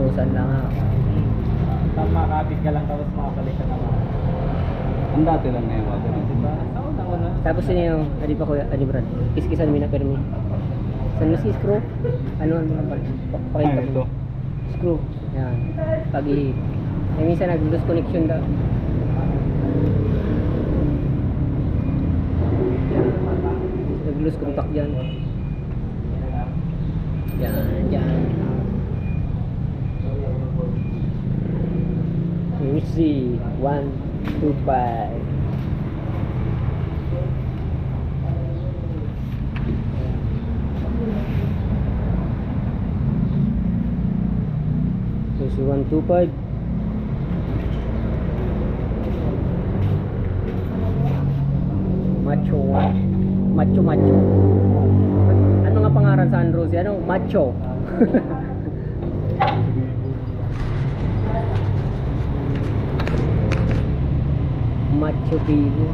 1,000 lang ha. Tapos makakabit ka lang tapos makabalik ka naman. Ang dati lang na yung water. Diba? Sa una-una. Tapos yun yung, adi pa kuya, adi brad, kiskisan mo na permi. Saan mo si screw? Ano pakita Ito. mo? Screw. Yan. Pag-ihip. Eh, minsan nag-lose connection daw. Nag-lose contact dyan. Yan. Let me see. 1, 2, 5. This is 125. Macho. Ano nga pangaran sa Andros? Ano? Macho. Macho baby.